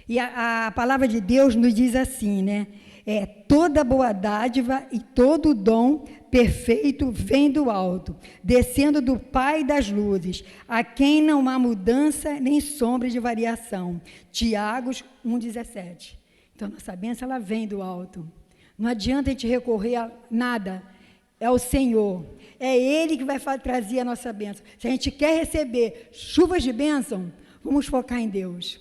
E a palavra de Deus nos diz assim, né? Toda boa dádiva e todo dom perfeito vem do alto, descendo do Pai das luzes, a quem não há mudança nem sombra de variação. Tiago 1,17. Então, nossa bênção, ela vem do alto. Não adianta a gente recorrer a nada, é o Senhor. É Ele que vai trazer a nossa bênção. Se a gente quer receber chuvas de bênção, vamos focar em Deus.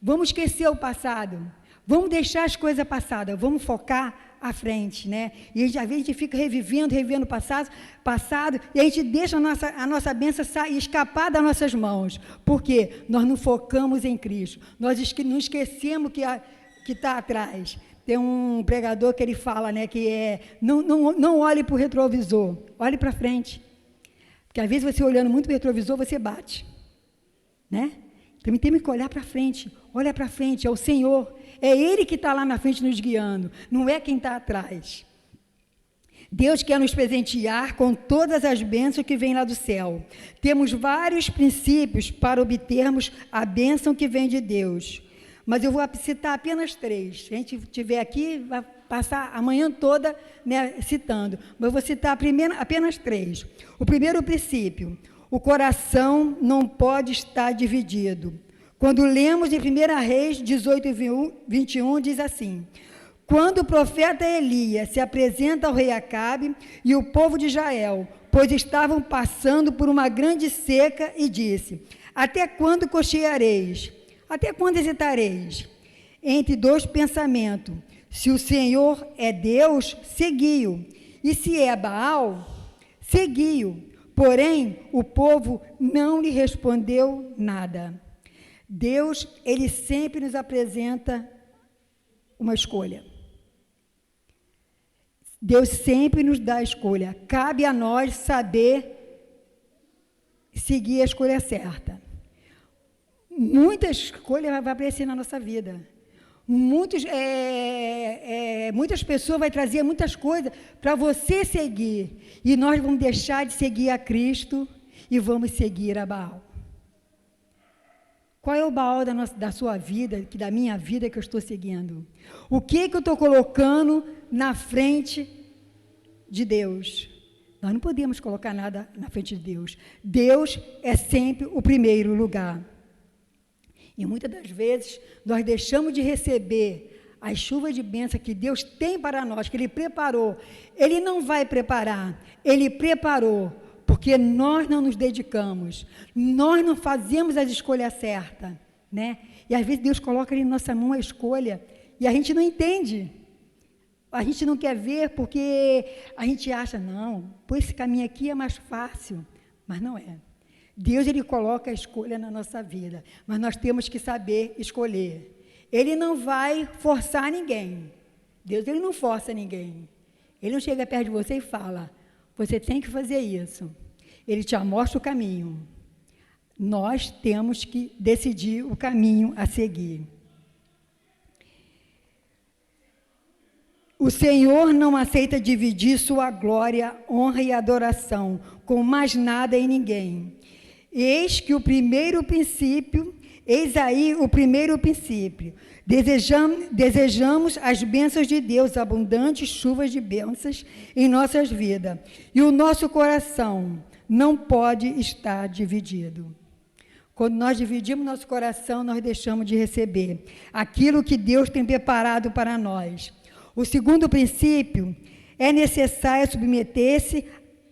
Vamos esquecer o passado. Vamos deixar as coisas passadas, vamos focar à frente, né? E às vezes a gente fica revivendo o passado, e a gente deixa a nossa bênção escapar das nossas mãos. Por quê? Nós não focamos em Cristo. Nós não esquecemos que está atrás. Tem um pregador que ele fala, né, que não olhe para o retrovisor, olhe para frente. Porque às vezes você olhando muito para o retrovisor, você bate, né? Então temos que olhar para frente, olha para frente, é o Senhor. É Ele que está lá na frente nos guiando, não é quem está atrás. Deus quer nos presentear com todas as bênçãos que vêm lá do céu. Temos vários princípios para obtermos a bênção que vem de Deus. Mas eu vou citar apenas 3. Se a gente estiver aqui, vai passar a manhã toda, né, citando. Mas eu vou citar apenas 3. O primeiro princípio: o coração não pode estar dividido. Quando lemos em 1 Reis 18:21, diz assim: quando o profeta Elias se apresenta ao rei Acabe e o povo de Israel, pois estavam passando por uma grande seca, e disse: até quando cocheareis? Até quando hesitareis? Entre 2 pensamentos: se o Senhor é Deus, segui-o, e se é Baal, segui-o. Porém, o povo não lhe respondeu nada. Deus, Ele sempre nos apresenta uma escolha. Deus sempre nos dá a escolha. Cabe a nós saber seguir a escolha certa. Muitas escolhas vão aparecer na nossa vida. Muitas pessoas vão trazer muitas coisas para você seguir. E nós vamos deixar de seguir a Cristo e vamos seguir a Baal. Qual é o Baal da sua vida, da minha vida, que eu estou seguindo? O que eu estou colocando na frente de Deus? Nós não podemos colocar nada na frente de Deus. Deus é sempre o primeiro lugar. E muitas das vezes nós deixamos de receber as chuvas de bênção que Deus tem para nós, que Ele preparou. Ele não vai preparar, Ele preparou. Porque nós não nos dedicamos, nós não fazemos as escolhas certas, né? E às vezes Deus coloca ali na nossa mão a escolha e a gente não entende. A gente não quer ver porque a gente acha, não, por esse caminho aqui é mais fácil, mas não é. Deus, Ele coloca a escolha na nossa vida, mas nós temos que saber escolher. Ele não vai forçar ninguém. Deus, Ele não força ninguém. Ele não chega perto de você e fala: você tem que fazer isso. Ele te mostra o caminho. Nós temos que decidir o caminho a seguir. O Senhor não aceita dividir sua glória, honra e adoração com mais nada e ninguém. Eis aí o primeiro princípio. Desejamos as bênçãos de Deus, abundantes chuvas de bênçãos em nossas vidas. E o nosso coração não pode estar dividido. Quando nós dividimos nosso coração, nós deixamos de receber aquilo que Deus tem preparado para nós. O segundo princípio: é necessário submeter-se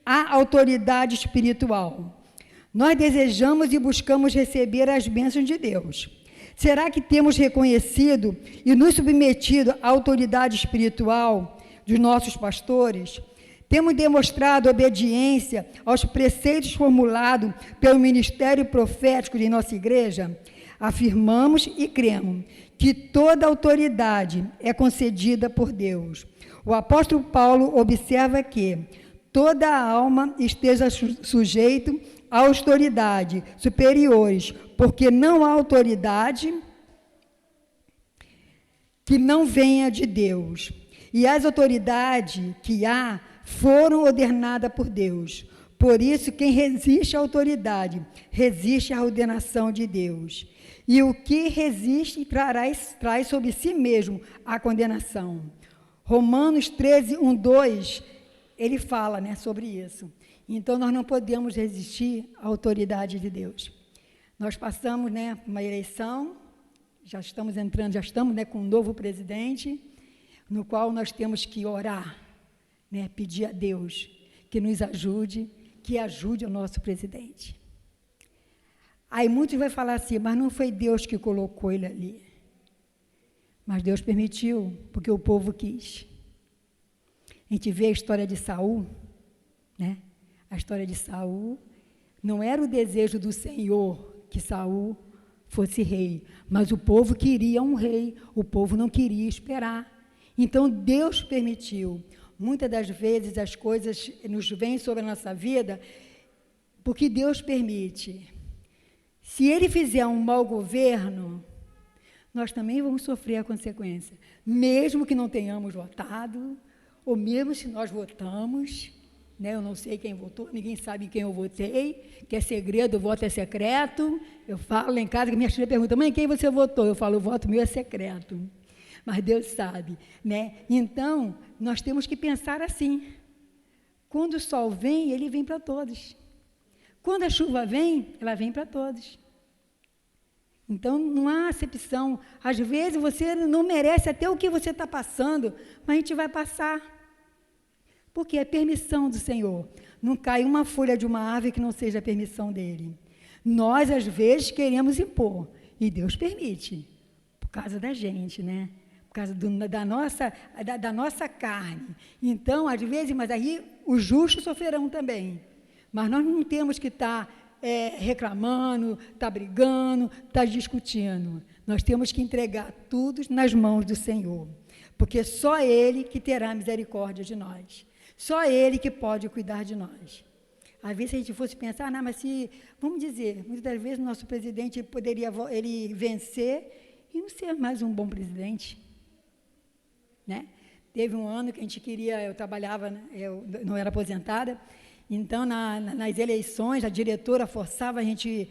à autoridade espiritual. Nós desejamos e buscamos receber as bênçãos de Deus. Será que temos reconhecido e nos submetido à autoridade espiritual dos nossos pastores? Temos demonstrado obediência aos preceitos formulados pelo ministério profético de nossa igreja? Afirmamos e cremos que toda autoridade é concedida por Deus. O apóstolo Paulo observa que toda a alma esteja sujeita à autoridade superiores, porque não há autoridade que não venha de Deus. E as autoridades que há foram ordenadas por Deus. Por isso, quem resiste à autoridade, resiste à ordenação de Deus. E o que resiste traz sobre si mesmo a condenação. Romanos 13, 1, 2, ele fala, né, sobre isso. Então, nós não podemos resistir à autoridade de Deus. Nós passamos, né, uma eleição, já estamos, né, com um novo presidente, no qual nós temos que orar, né, pedir a Deus que nos ajude, que ajude o nosso presidente. Aí muitos vão falar assim, mas não foi Deus que colocou ele ali. Mas Deus permitiu, porque o povo quis. A gente vê a história de Saul, né? A história de Saul, não era o desejo do Senhor que Saul fosse rei, mas o povo queria um rei, o povo não queria esperar. Então Deus permitiu. Muitas das vezes as coisas nos vêm sobre a nossa vida porque Deus permite. Se Ele fizer um mau governo, nós também vamos sofrer a consequência, mesmo que não tenhamos votado, ou mesmo se nós votamos, né? Eu não sei quem votou, ninguém sabe quem eu votei, que é segredo, o voto é secreto. Eu falo lá em casa, que minha filha pergunta, mãe, quem você votou? Eu falo, o voto meu é secreto, mas Deus sabe, né? Então, nós temos que pensar assim, quando o sol vem, ele vem para todos. Quando a chuva vem, ela vem para todos. Então, não há acepção. Às vezes, você não merece até o que você está passando, mas a gente vai passar. Porque é permissão do Senhor. Não cai uma folha de uma árvore que não seja a permissão dEle. Nós, às vezes, queremos impor, e Deus permite, por causa da gente, né? Por causa da nossa carne. Então, às vezes, mas aí os justos sofrerão também. Mas nós não temos que estar reclamando, estar brigando, estar discutindo. Nós temos que entregar tudo nas mãos do Senhor, porque só Ele que terá misericórdia de nós. Só Ele que pode cuidar de nós. Às vezes, se a gente fosse pensar, não, mas se, vamos dizer, muitas das vezes o nosso presidente poderia ele vencer e não ser mais um bom presidente, né? Teve um ano que a gente queria, eu trabalhava, eu não era aposentada, então, nas eleições, a diretora forçava a gente,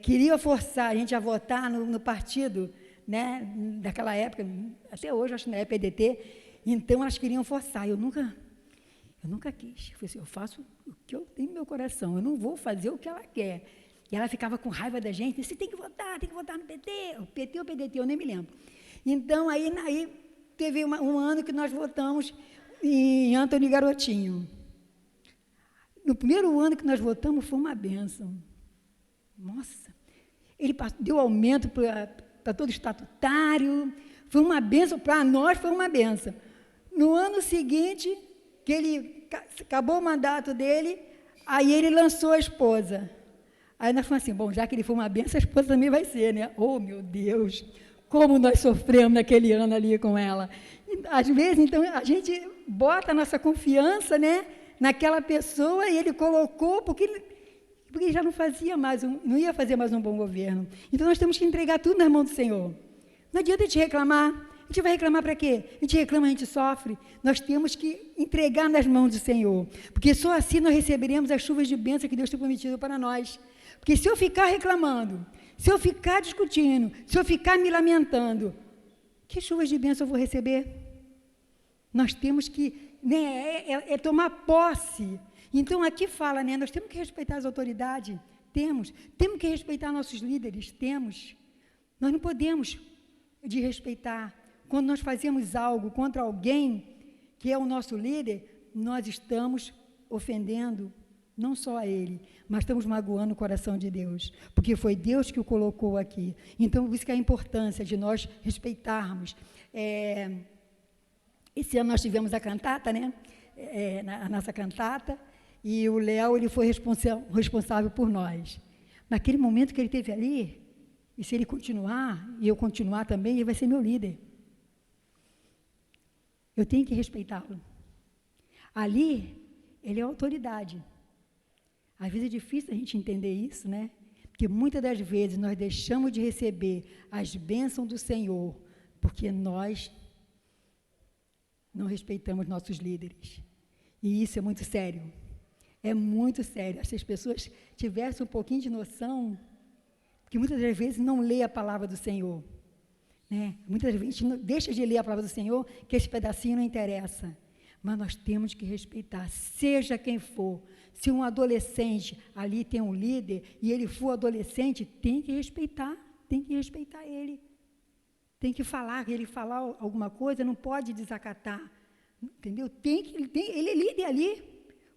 queria forçar a gente a votar no partido, né, daquela época, até hoje, acho que na época PDT, então elas queriam forçar, eu nunca quis, eu falei assim, eu faço o que eu tenho no meu coração, eu não vou fazer o que ela quer. E ela ficava com raiva da gente, você tem que votar no PT, o PT ou PDT, eu nem me lembro. Então, aí teve um ano que nós votamos em Antônio Garotinho. No primeiro ano que nós votamos, foi uma bênção. Nossa, ele deu aumento para todo estatutário, foi uma bênção, para nós foi uma bênção. No ano seguinte, que ele acabou o mandato dele, aí ele lançou a esposa. Aí nós falamos assim, bom, já que ele foi uma bênção, a esposa também vai ser, né? Oh, meu Deus, como nós sofremos naquele ano ali com ela. Às vezes, então, a gente bota a nossa confiança, né, naquela pessoa, e ele colocou, porque ele já não fazia mais, não ia fazer mais um bom governo. Então, nós temos que entregar tudo nas mãos do Senhor. Não adianta a gente reclamar. A gente vai reclamar para quê? A gente reclama, a gente sofre. Nós temos que entregar nas mãos do Senhor, porque só assim nós receberemos as chuvas de bênção que Deus tem prometido para nós. Porque se eu ficar reclamando, se eu ficar discutindo, se eu ficar me lamentando, que chuvas de bênção eu vou receber? Nós temos que, né, tomar posse. Então, aqui fala, né, nós temos que respeitar as autoridades, temos que respeitar nossos líderes, temos. Nós não podemos desrespeitar. Quando nós fazemos algo contra alguém que é o nosso líder, nós estamos ofendendo não só a ele, mas estamos magoando o coração de Deus, porque foi Deus que o colocou aqui. Então, por isso que a importância de nós respeitarmos. Esse ano nós tivemos a cantata, né? A nossa cantata, e o Léo, ele foi responsável por nós. Naquele momento que ele teve ali, e se ele continuar, e eu continuar também, ele vai ser meu líder. Eu tenho que respeitá-lo. Ali, ele é autoridade. Às vezes é difícil a gente entender isso, né? Porque muitas das vezes nós deixamos de receber as bênçãos do Senhor, porque nós não respeitamos nossos líderes. E isso é muito sério. É muito sério. Se as pessoas tivessem um pouquinho de noção, que muitas das vezes não lê a palavra do Senhor, né? Muitas vezes a gente deixa de ler a palavra do Senhor, que esse pedacinho não interessa. Mas nós temos que respeitar, seja quem for. Se um adolescente ali tem um líder e ele for adolescente, tem que respeitar ele. Tem que falar, ele falar alguma coisa, não pode desacatar. Entendeu? Ele é líder ali.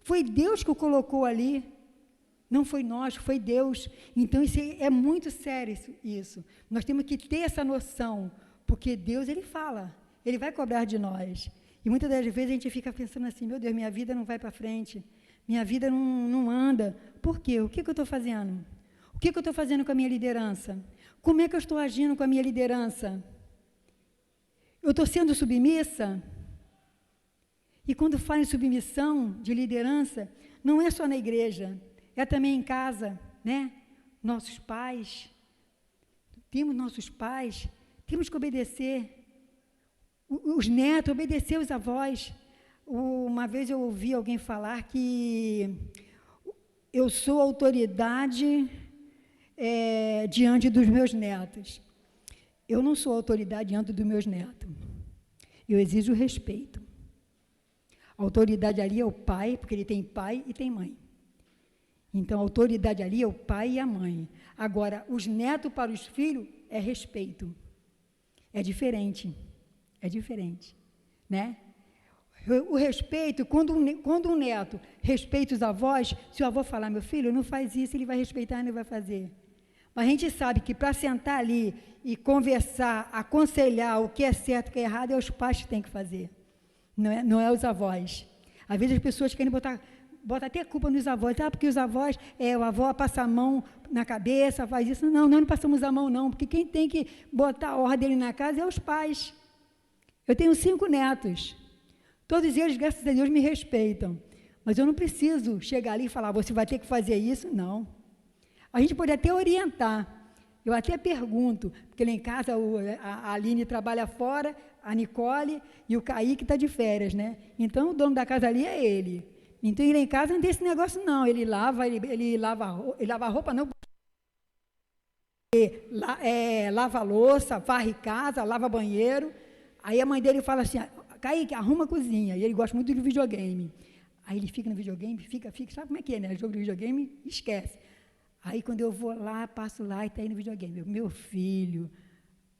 Foi Deus que o colocou ali. Não foi nós, foi Deus. Então, isso é muito sério, isso. Nós temos que ter essa noção, porque Deus, Ele fala, Ele vai cobrar de nós. E muitas das vezes a gente fica pensando assim, meu Deus, minha vida não vai para frente, minha vida não anda. Por quê? O que eu estou fazendo? O que eu estou fazendo com a minha liderança? Como é que eu estou agindo com a minha liderança? Eu estou sendo submissa? E quando falo em submissão de liderança, não é só na igreja, é também em casa, né? Nossos pais, temos que obedecer. Os netos, obedecer os avós. Uma vez eu ouvi alguém falar que eu sou autoridade diante dos meus netos. Eu não sou autoridade diante dos meus netos. Eu exijo respeito. A autoridade ali é o pai, porque ele tem pai e tem mãe. Então, a autoridade ali é o pai e a mãe. Agora, os netos para os filhos é respeito. É diferente, né? O respeito, quando um neto respeita os avós, se o avô falar, meu filho, não faz isso, ele vai respeitar, não vai fazer. Mas a gente sabe que para sentar ali e conversar, aconselhar o que é certo e o que é errado, é os pais que têm que fazer, não é os avós. Às vezes as pessoas querem botar até culpa nos avós, porque os avós, o avó passa a mão na cabeça, faz isso. Não, nós não passamos a mão, não, porque quem tem que botar a ordem na casa é os pais. Eu tenho 5 netos, todos eles, graças a Deus, me respeitam, mas eu não preciso chegar ali e falar, você vai ter que fazer isso, não. A gente pode até orientar, eu até pergunto, porque lá em casa a Aline trabalha fora, a Nicole e o Kaique está de férias, né? Então, o dono da casa ali é ele. Então, ele em casa não tem esse negócio, não. Ele lava a roupa, não. Lava a louça, varre casa, lava banheiro. Aí a mãe dele fala assim, Kaique, arruma a cozinha. E ele gosta muito de videogame. Aí ele fica no videogame, fica, sabe como é que é, né? Jogo de videogame, esquece. Aí, quando eu vou lá, passo lá e está aí no videogame. Meu filho,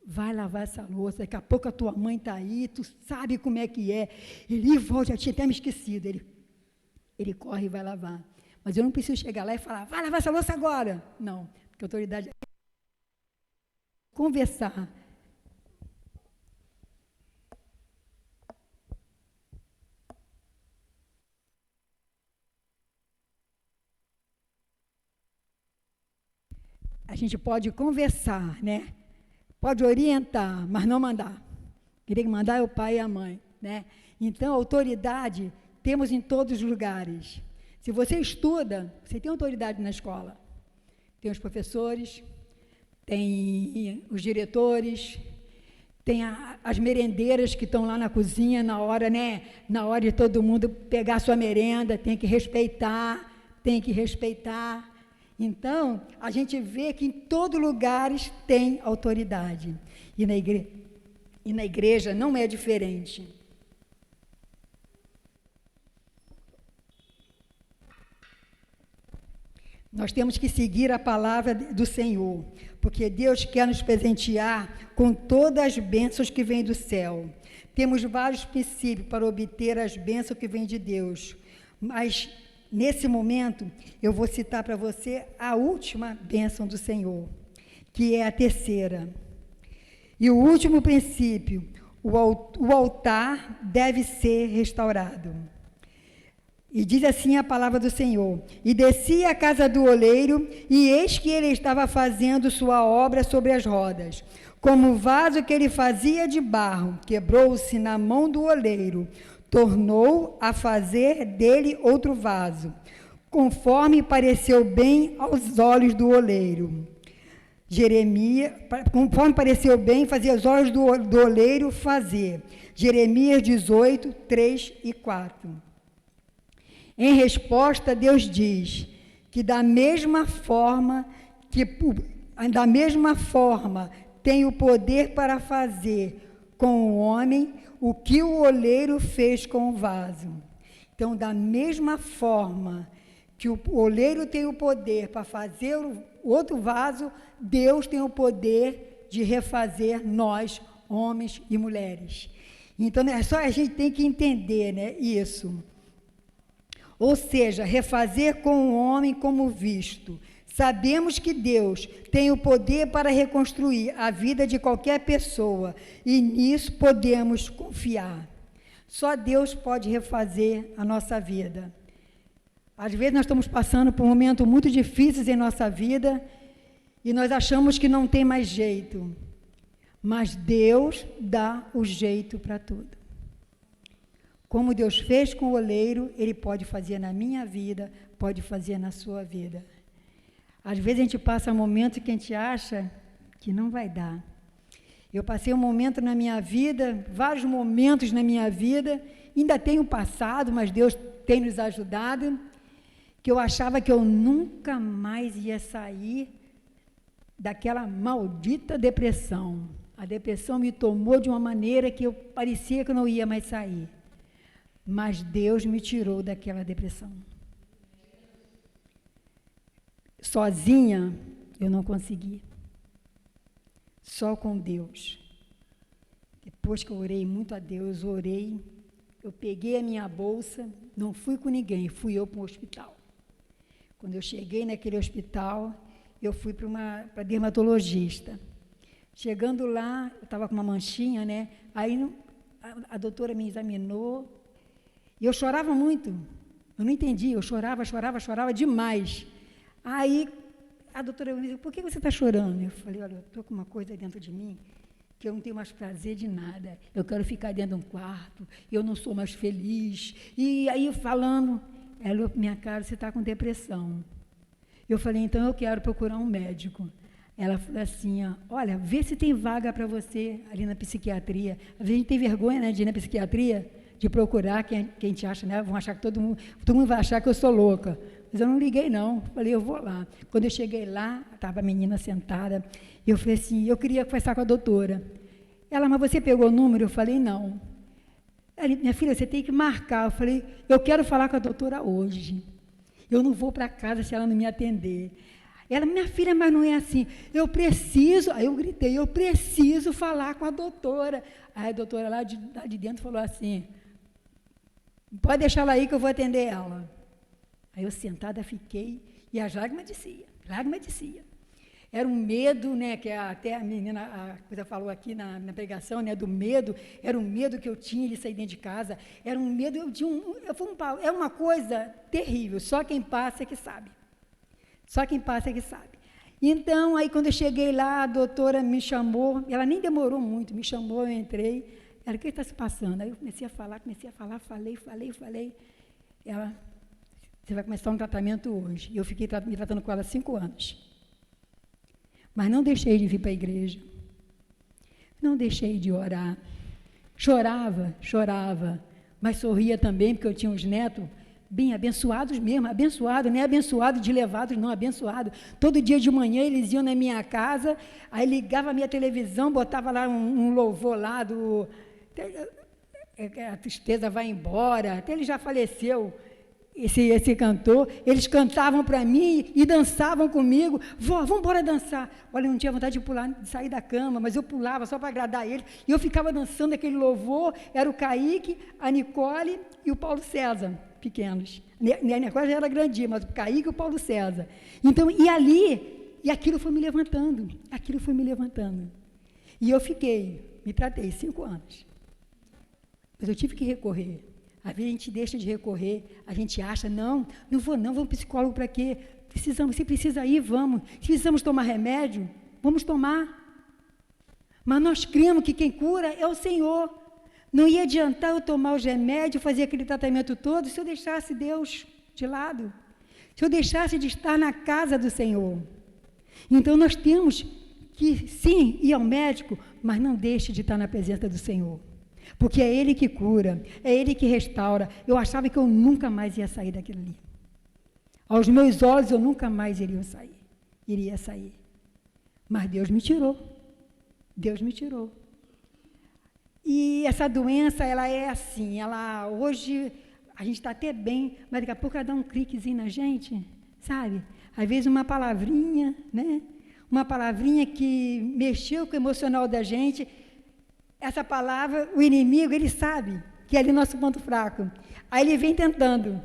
vai lavar essa louça, daqui a pouco a tua mãe está aí, tu sabe como é que é. Ele volta, já tinha até me esquecido. Ele corre e vai lavar. Mas eu não preciso chegar lá e falar, vai lavar essa louça agora. Não, porque a autoridade é conversar. A gente pode conversar, né? Pode orientar, mas não mandar. Quem mandar é o pai e a mãe, né? Então, a autoridade temos em todos os lugares. Se você estuda, você tem autoridade na escola. Tem os professores, tem os diretores, tem as merendeiras que estão lá na cozinha na hora, né? Na hora de todo mundo pegar a sua merenda, tem que respeitar. Então, a gente vê que em todos os lugares tem autoridade. E na igreja não é diferente. Nós temos que seguir a palavra do Senhor, porque Deus quer nos presentear com todas as bênçãos que vêm do céu. Temos vários princípios para obter as bênçãos que vêm de Deus, mas nesse momento eu vou citar para você a última bênção do Senhor, que é a terceira. E o último princípio, o altar deve ser restaurado. E diz assim a palavra do Senhor: e desci à casa do oleiro, e eis que ele estava fazendo sua obra sobre as rodas. Como o vaso que ele fazia de barro, quebrou-se na mão do oleiro, tornou a fazer dele outro vaso, conforme pareceu bem aos olhos do oleiro. Conforme pareceu bem, fazia os olhos do oleiro fazer. Jeremias 18, 3 e 4. Em resposta, Deus diz que da mesma forma tem o poder para fazer com o homem o que o oleiro fez com o vaso. Então, da mesma forma que o oleiro tem o poder para fazer o outro vaso, Deus tem o poder de refazer nós, homens e mulheres. Então, é só a gente tem que entender, né, isso. Ou seja, refazer com o homem como visto. Sabemos que Deus tem o poder para reconstruir a vida de qualquer pessoa e nisso podemos confiar. Só Deus pode refazer a nossa vida. Às vezes nós estamos passando por momentos muito difíceis em nossa vida e nós achamos que não tem mais jeito. Mas Deus dá o jeito para tudo. Como Deus fez com o oleiro, Ele pode fazer na minha vida, pode fazer na sua vida. Às vezes a gente passa momentos que a gente acha que não vai dar. Eu passei um momento na minha vida, vários momentos na minha vida, ainda tenho passado, mas Deus tem nos ajudado, que eu achava que eu nunca mais ia sair daquela maldita depressão. A depressão me tomou de uma maneira que eu parecia que eu não ia mais sair. Mas Deus me tirou daquela depressão. Sozinha, eu não consegui. Só com Deus. Depois que eu orei muito a Deus, eu peguei a minha bolsa, não fui com ninguém, fui eu para o hospital. Quando eu cheguei naquele hospital, eu fui para dermatologista. Chegando lá, eu estava com uma manchinha, né? Aí a doutora me examinou e eu chorava muito. Eu não entendi, eu chorava demais. Aí a doutora me disse, por que você está chorando? Eu falei, olha, eu estou com uma coisa dentro de mim que eu não tenho mais prazer de nada. Eu quero ficar dentro de um quarto, eu não sou mais feliz. E aí falando, ela olhou para minha cara, você está com depressão. Eu falei, então eu quero procurar um médico. Ela falou assim, olha, vê se tem vaga para você ali na psiquiatria. Às vezes a gente tem vergonha, né, de ir na psiquiatria, de procurar quem a gente acha, né? Vão achar que todo mundo vai achar que eu sou louca. Mas eu não liguei, não. Falei, eu vou lá. Quando eu cheguei lá, estava a menina sentada, eu falei assim, eu queria conversar com a doutora. Ela, mas você pegou o número? Eu falei, não. Ela, minha filha, você tem que marcar. Eu falei, eu quero falar com a doutora hoje. Eu não vou para casa se ela não me atender. Ela, minha filha, mas não é assim. Eu preciso, aí eu gritei, eu preciso falar com a doutora. Aí a doutora lá de dentro falou assim, pode deixar ela aí que eu vou atender ela. Aí eu sentada fiquei e as lágrimas descia. Era um medo, né, que até a menina, a coisa falou aqui na pregação, né, do medo, era um medo que eu tinha de sair dentro de casa, era um medo, é uma coisa terrível, só quem passa é que sabe. Só quem passa é que sabe. Então, aí quando eu cheguei lá, a doutora me chamou, ela nem demorou muito, me chamou, eu entrei, ela, o que está se passando? Aí eu comecei a falar, falei. Ela, você vai começar um tratamento hoje. Eu fiquei me tratando com ela 5 anos. Mas não deixei de vir para a igreja. Não deixei de orar. Chorava, mas sorria também, porque eu tinha uns netos bem abençoados mesmo, abençoado, não é abençoado de levados, não, abençoado. Todo dia de manhã eles iam na minha casa, aí ligava a minha televisão, botava lá um louvor lá do... A tristeza vai embora, até ele já faleceu, esse cantor, eles cantavam para mim e dançavam comigo, vamos embora dançar. Olha, eu não tinha vontade de pular, de sair da cama, mas eu pulava só para agradar eles, e eu ficava dançando aquele louvor, era o Kaique, a Nicole e o Paulo César, pequenos. A Nicole já era grandinha, mas o Kaique e o Paulo César. Então, e aquilo foi me levantando, E eu me tratei 5 anos. Mas eu tive que recorrer. Às vezes a gente deixa de recorrer, a gente acha, não vou não, vamos psicólogo para quê? Se precisa ir, vamos. Se precisamos tomar remédio, vamos tomar. Mas nós cremos que quem cura é o Senhor. Não ia adiantar eu tomar os remédios, fazer aquele tratamento todo, se eu deixasse Deus de lado. Se eu deixasse de estar na casa do Senhor. Então nós temos que, sim, ir ao médico, mas não deixe de estar na presença do Senhor. Porque é Ele que cura, é Ele que restaura. Eu achava que eu nunca mais ia sair daquilo ali. Aos meus olhos eu nunca mais iria sair. Mas Deus me tirou. Deus me tirou. E essa doença, ela é assim, hoje a gente está até bem, mas daqui a pouco ela dá um cliquezinho na gente, sabe? Às vezes uma palavrinha, né? Uma palavrinha que mexeu com o emocional da gente, essa palavra, o inimigo, ele sabe que é ali nosso ponto fraco. Aí ele vem tentando.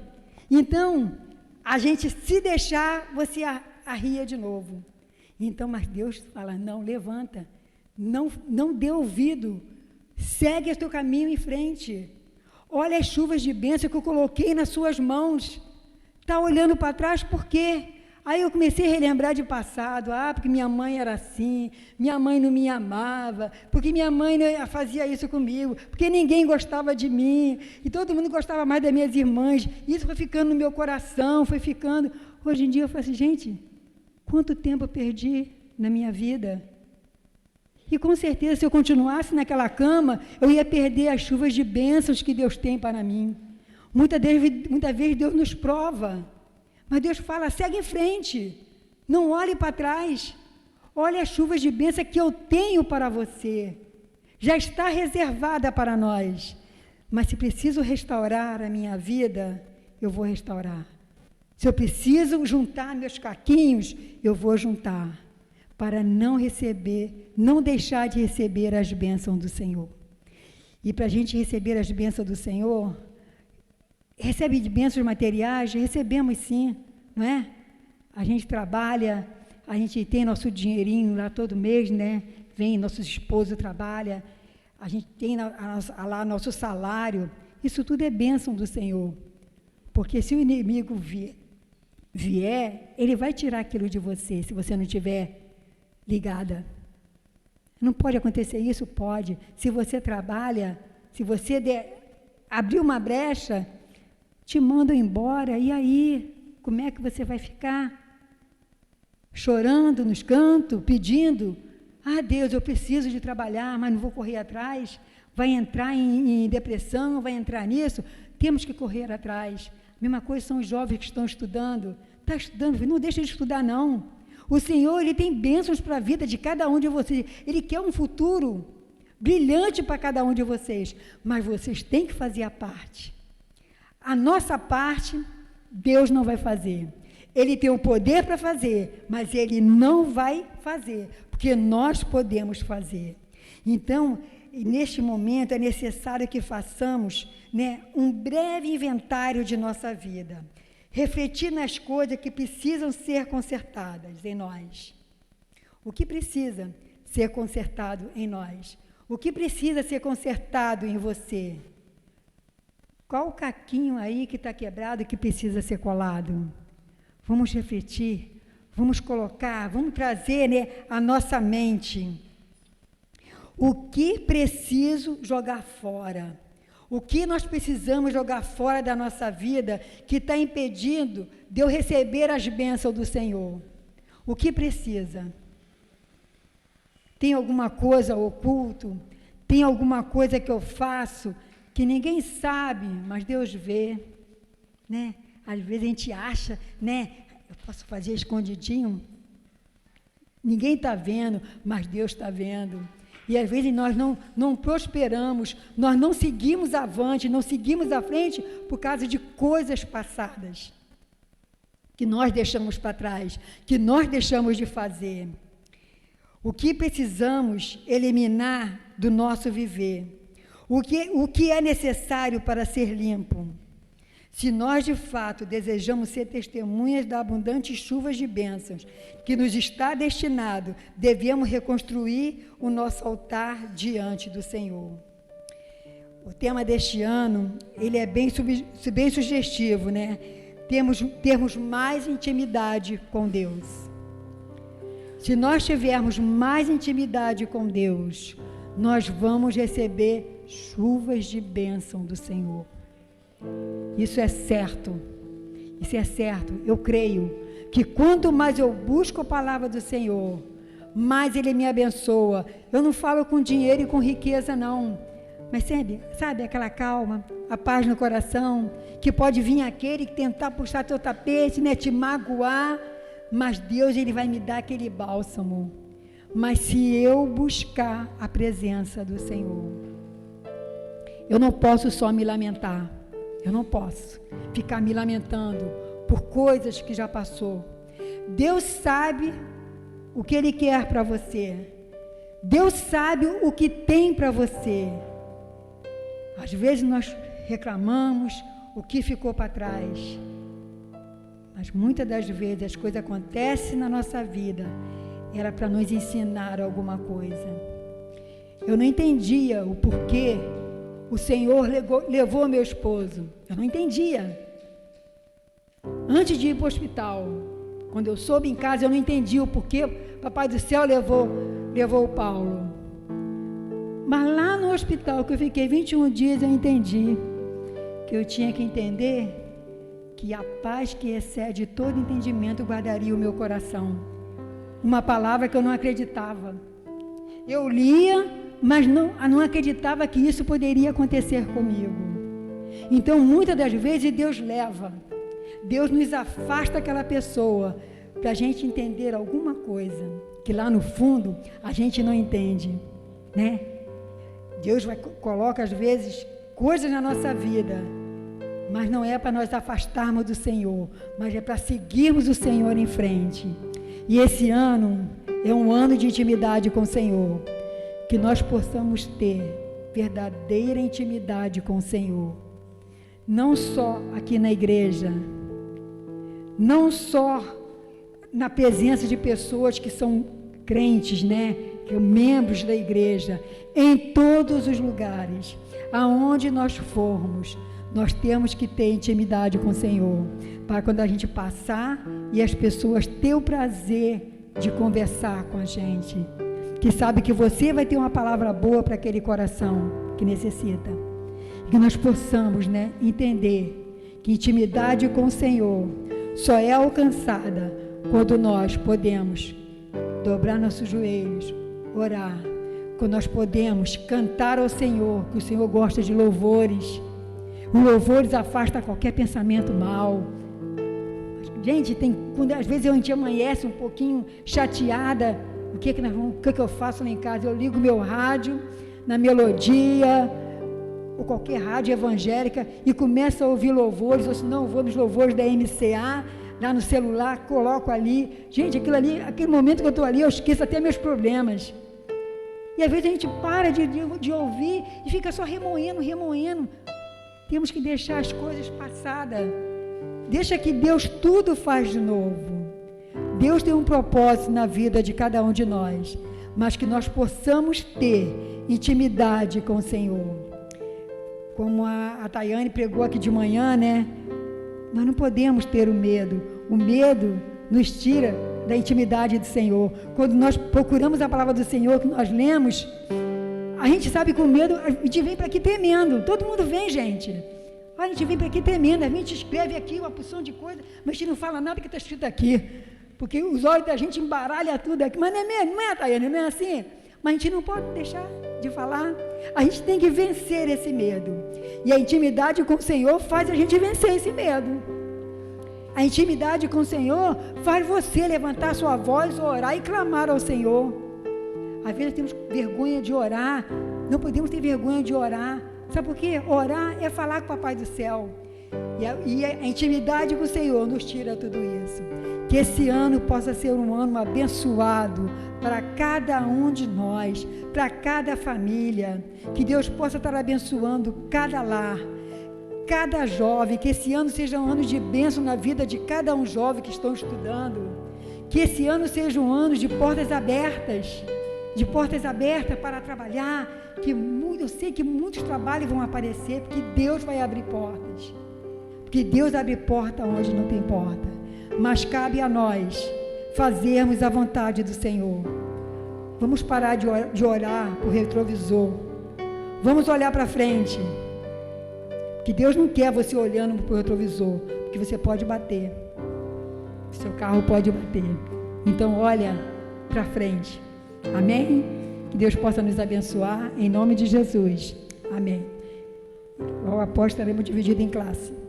Então, a gente, se deixar, você arria de novo. Então, mas Deus fala, não, levanta, não dê ouvido, segue o teu caminho em frente. Olha as chuvas de bênção que eu coloquei nas suas mãos. Está olhando para trás por quê? Aí eu comecei a relembrar de passado, porque minha mãe era assim, minha mãe não me amava, porque minha mãe fazia isso comigo, porque ninguém gostava de mim, e todo mundo gostava mais das minhas irmãs. Isso foi ficando no meu coração, foi ficando. Hoje em dia eu falo assim, gente, quanto tempo eu perdi na minha vida? E com certeza, se eu continuasse naquela cama, eu ia perder as chuvas de bênçãos que Deus tem para mim. Muitas vezes Deus nos prova. Mas Deus fala, segue em frente, não olhe para trás, olhe as chuvas de bênção que eu tenho para você, já está reservada para nós, mas se preciso restaurar a minha vida, eu vou restaurar. Se eu preciso juntar meus caquinhos, eu vou juntar, para não deixar de receber as bênçãos do Senhor. E para a gente receber as bênçãos do Senhor, recebe de bênçãos materiais, recebemos sim, não é? A gente trabalha, a gente tem nosso dinheirinho lá todo mês, né? Vem, nosso esposo trabalha, a gente tem lá nosso salário, isso tudo é bênção do Senhor. Porque se o inimigo vier, ele vai tirar aquilo de você, se você não estiver ligada. Não pode acontecer isso? Pode. Se você trabalha, se você abrir uma brecha, te mandam embora, e aí, como é que você vai ficar? Chorando nos cantos, pedindo, Deus, eu preciso de trabalhar, mas não vou correr atrás, vai entrar em depressão, vai entrar nisso, temos que correr atrás. Mesma coisa são os jovens que estão estudando, está estudando, não deixa de estudar não. O Senhor, Ele tem bênçãos para a vida de cada um de vocês, Ele quer um futuro brilhante para cada um de vocês, mas vocês têm que fazer a parte. A nossa parte, Deus não vai fazer. Ele tem o poder para fazer, mas Ele não vai fazer, porque nós podemos fazer. Então, neste momento, é necessário que façamos, um breve inventário de nossa vida. Refletir nas coisas que precisam ser consertadas em nós. O que precisa ser consertado em nós? O que precisa ser consertado em você? Qual o caquinho aí que está quebrado que precisa ser colado? Vamos refletir, vamos colocar, vamos trazer a nossa mente. O que preciso jogar fora? O que nós precisamos jogar fora da nossa vida que está impedindo de eu receber as bênçãos do Senhor? O que precisa? Tem alguma coisa oculto? Tem alguma coisa que eu faço que ninguém sabe, mas Deus vê, Às vezes a gente acha, eu posso fazer escondidinho, ninguém está vendo, mas Deus está vendo. E às vezes nós não prosperamos, nós não seguimos avante, não seguimos à frente por causa de coisas passadas que nós deixamos para trás, que nós deixamos de fazer. O que precisamos eliminar do nosso viver? O que é necessário para ser limpo? Se nós, de fato, desejamos ser testemunhas da abundante chuvas de bênçãos que nos está destinado, devemos reconstruir o nosso altar diante do Senhor. O tema deste ano, ele é bem sugestivo, termos mais intimidade com Deus. Se nós tivermos mais intimidade com Deus, nós vamos receber chuvas de bênção do Senhor. Isso é certo, eu creio que quanto mais eu busco a palavra do Senhor, mais Ele me abençoa. Eu não falo com dinheiro e com riqueza não, Mas sabe aquela calma, a paz no coração, que pode vir aquele que tentar puxar teu tapete, né, te magoar, mas Deus, Ele vai me dar aquele bálsamo. Mas se eu buscar a presença do Senhor, eu não posso só me lamentar, eu não posso ficar me lamentando por coisas que já passou. Deus sabe o que Ele quer para você. Deus sabe o que tem para você. Às vezes nós reclamamos o que ficou para trás, mas muitas das vezes as coisas acontecem na nossa vida, era para nos ensinar alguma coisa. Eu não entendia o porquê o Senhor levou meu esposo, eu não entendia. Antes de ir para o hospital, quando eu soube em casa, eu não entendi o porquê Papai do Céu levou o Paulo. Mas lá no hospital, que eu fiquei 21 dias, eu entendi que eu tinha que entender que a paz que excede todo entendimento guardaria o meu coração. Uma palavra que eu não acreditava. Eu lia, mas não acreditava que isso poderia acontecer comigo. Então, muitas das vezes, Deus leva. Deus nos afasta aquela pessoa para a gente entender alguma coisa que lá no fundo a gente não entende, né? Deus coloca às vezes coisas na nossa vida, mas não é para nós afastarmos do Senhor, mas é para seguirmos o Senhor em frente. E esse ano é um ano de intimidade com o Senhor, que nós possamos ter verdadeira intimidade com o Senhor, não só aqui na igreja, não só na presença de pessoas que são crentes, né, que são membros da igreja, em todos os lugares, aonde nós formos, nós temos que ter intimidade com o Senhor, para quando a gente passar e as pessoas ter o prazer de conversar com a gente, que sabe que você vai ter uma palavra boa para aquele coração que necessita, que nós possamos, né, entender que intimidade com o Senhor só é alcançada quando nós podemos dobrar nossos joelhos, orar, quando nós podemos cantar ao Senhor, que o Senhor gosta de louvores. O louvores afasta qualquer pensamento mau. Gente, quando às vezes a gente amanhece um pouquinho chateada, o que eu faço lá em casa? Eu ligo meu rádio na Melodia, ou qualquer rádio evangélica, e começo a ouvir louvores, ou se não, vou nos louvores da MCA, lá no celular, coloco ali. Gente, aquele momento que eu estou ali, eu esqueço até meus problemas. E às vezes a gente para de ouvir e fica só remoendo. Temos que deixar as coisas passadas. Deixa que Deus tudo faz de novo. Deus tem um propósito na vida de cada um de nós, mas que nós possamos ter intimidade com o Senhor. Como a Tayane pregou aqui de manhã, né? Nós não podemos ter o medo. O medo nos tira da intimidade do Senhor. Quando nós procuramos a palavra do Senhor, que nós lemos, a gente sabe que o medo, a gente vem para aqui temendo. Todo mundo vem, gente. A gente vem para aqui temendo. A gente escreve aqui uma porção de coisas, mas a gente não fala nada que está escrito aqui. Porque os olhos da gente embaralham tudo aqui. Mas não é mesmo, não é, Tayane? Não é assim? Mas a gente não pode deixar de falar. A gente tem que vencer esse medo. E a intimidade com o Senhor faz a gente vencer esse medo. A intimidade com o Senhor faz você levantar a sua voz, orar e clamar ao Senhor. Às vezes temos vergonha de orar. Não podemos ter vergonha de orar. Sabe por quê? Orar é falar com o Papai do Céu. E a intimidade com o Senhor nos tira tudo isso. Que esse ano possa ser um ano abençoado para cada um de nós, para cada família. Que Deus possa estar abençoando cada lar, cada jovem. Que esse ano seja um ano de bênção na vida de cada um jovem que estão estudando. Que esse ano seja um ano de portas abertas para trabalhar. Eu sei que muitos trabalhos vão aparecer, porque Deus vai abrir portas. Porque Deus abre porta onde não tem porta. Mas cabe a nós fazermos a vontade do Senhor. Vamos parar de olhar para o retrovisor. Vamos olhar para frente. Porque Deus não quer você olhando para o retrovisor, porque você pode bater. O seu carro pode bater. Então olha para frente. Amém? Que Deus possa nos abençoar em nome de Jesus. Amém. O apóstolo estaremos divididos em classe.